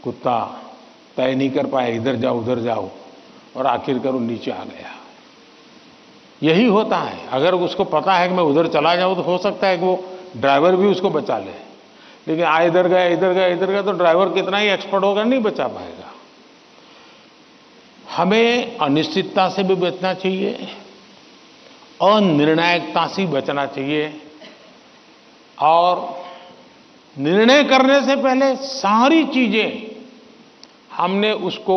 कुत्ता तय नहीं कर पाया, इधर जाओ उधर जाओ, और आखिरकार वो नीचे आ गया। यही होता है, अगर उसको पता है कि मैं उधर चला जाऊं तो हो सकता है कि वो ड्राइवर भी उसको बचा ले, लेकिन इधर गया इधर गया इधर गया तो ड्राइवर कितना ही एक्सपर्ट होगा, नहीं बचा पाएगा। हमें अनिश्चितता से भी बचना चाहिए, अनिर्णायकता से बचना चाहिए, और निर्णय करने से पहले सारी चीजें हमने उसको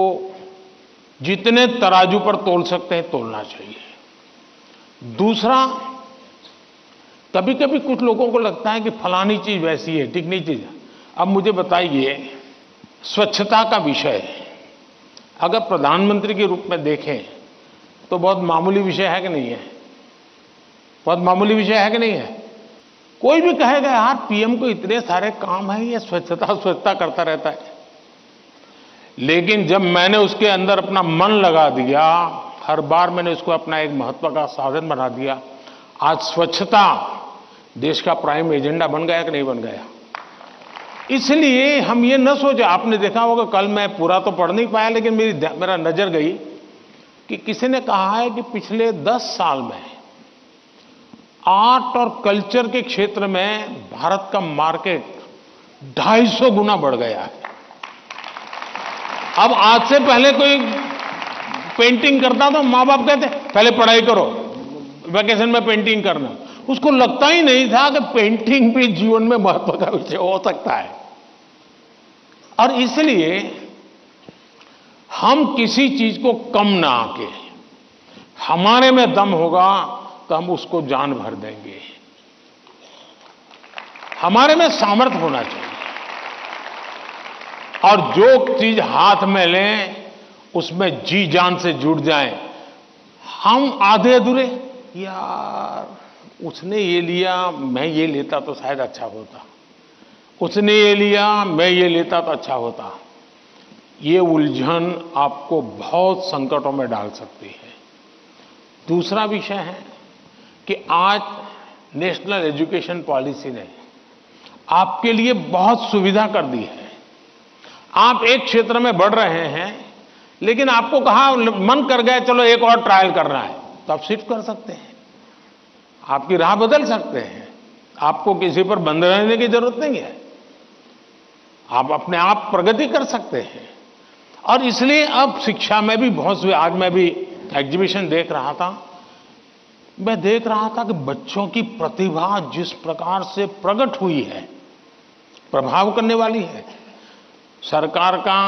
जितने तराजू पर तोल सकते हैं तोलना चाहिए। दूसरा, कभी कभी कुछ लोगों को लगता है कि फलानी चीज वैसी है, टिकनी चीज। अब मुझे बताइए, स्वच्छता का विषय अगर प्रधानमंत्री के रूप में देखें तो बहुत मामूली विषय है कि नहीं है? बहुत मामूली विषय है कि नहीं है? कोई भी कहेगा यार पीएम को इतने सारे काम है, ये स्वच्छता स्वच्छता करता रहता है। लेकिन जब मैंने उसके अंदर अपना मन लगा दिया, हर बार मैंने उसको अपना एक महत्व का साधन बना दिया, आज स्वच्छता देश का प्राइम एजेंडा बन गया कि नहीं बन गया। इसलिए हम ये न सोचे, आपने देखा होगा, कल मैं पूरा तो पढ़ नहीं पाया लेकिन मेरा नजर गई कि किसी ने कहा है कि पिछले 10 साल में आर्ट और कल्चर के क्षेत्र में भारत का मार्केट 250 गुना बढ़ गया है। अब आज से पहले कोई पेंटिंग करता तो माँ बाप कहते पहले पढ़ाई करो, वैकेशन में पेंटिंग करना। उसको लगता ही नहीं था कि पेंटिंग भी जीवन में महत्व का विषय हो सकता है। और इसलिए हम किसी चीज को कम ना आके, हमारे में दम होगा तो हम उसको जान भर देंगे। हमारे में सामर्थ्य होना चाहिए, और जो चीज हाथ में लें उसमें जी जान से जुड़ जाएं। हम आधे अधूरे, यार उसने ये लिया मैं ये लेता तो शायद अच्छा होता, उसने ये लिया मैं ये लेता तो अच्छा होता, ये उलझन आपको बहुत संकटों में डाल सकती है। दूसरा विषय है कि आज नेशनल एजुकेशन पॉलिसी ने आपके लिए बहुत सुविधा कर दी है। आप एक क्षेत्र में बढ़ रहे हैं, लेकिन आपको कहा मन कर गया चलो एक और ट्रायल करना है, तो आप शिफ्ट कर सकते हैं, आपकी राह बदल सकते हैं। आपको किसी पर बंधे रहने की जरूरत नहीं है, आप अपने आप प्रगति कर सकते हैं। और इसलिए अब शिक्षा में भी बहुत, आज मैं भी एग्जीबिशन देख रहा था, मैं देख रहा था कि बच्चों की प्रतिभा जिस प्रकार से प्रकट हुई है, प्रभाव करने वाली है। सरकार का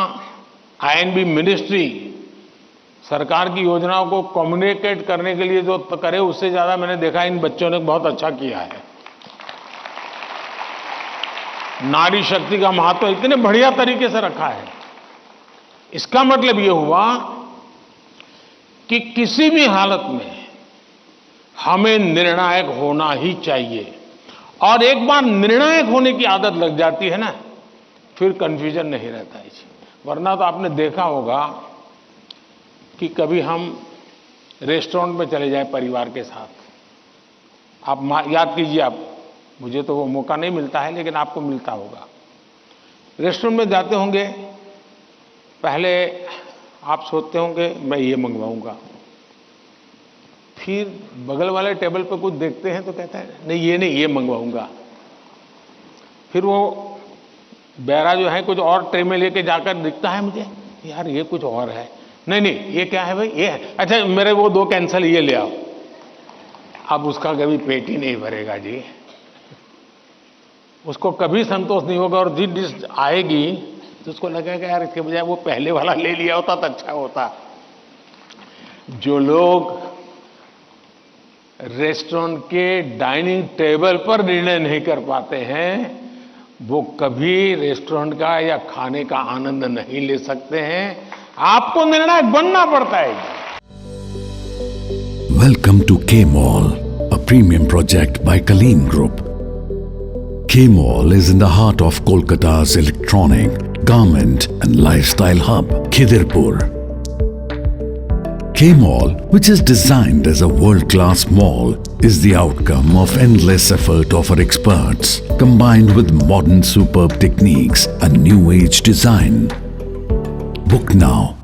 आईएनबी मिनिस्ट्री सरकार की योजनाओं को कम्युनिकेट करने के लिए जो करे, उससे ज्यादा मैंने देखा इन बच्चों ने बहुत अच्छा किया है। नारी शक्ति का महत्व इतने बढ़िया तरीके से रखा है। इसका मतलब ये हुआ कि किसी भी हालत में हमें निर्णायक होना ही चाहिए, और एक बार निर्णायक होने की आदत लग जाती है ना, फिर कंफ्यूजन नहीं रहता है। वरना तो आपने देखा होगा कि कभी हम रेस्टोरेंट में चले जाएं परिवार के साथ, आप याद कीजिए, आप, मुझे तो वो मौका नहीं मिलता है लेकिन आपको मिलता होगा। रेस्टोरेंट में जाते होंगे, पहले आप सोचते होंगे मैं ये मंगवाऊंगा, फिर बगल वाले टेबल पर कुछ देखते हैं तो कहता है नहीं ये मंगवाऊंगा। फिर वो बैरा जो है कुछ और ट्रे में लेके जाकर दिखता है मुझे, यार ये कुछ और है, नहीं ये क्या है भाई, ये है, अच्छा मेरे वो 2 कैंसल, ये ले आओ। अब उसका कभी पेट ही नहीं भरेगा जी, उसको कभी संतोष नहीं होगा, और जिस डिश आएगी तो उसको लगेगा यार इसके बजाय वो पहले वाला ले लिया होता तो अच्छा होता। जो लोग रेस्टोरेंट के डाइनिंग टेबल पर निर्णय नहीं कर पाते हैं, वो कभी रेस्टोरेंट का या खाने का आनंद नहीं ले सकते हैं। आपको निर्णायक बनना पड़ता है। Welcome to K mall, a premium project by Kaleen group. K Mall is in the heart of Kolkata's electronic, garment and lifestyle hub, Khidirpur. K Mall, which is designed as a world-class mall, is the outcome of endless effort of our experts, combined with modern superb techniques and new age design. right now.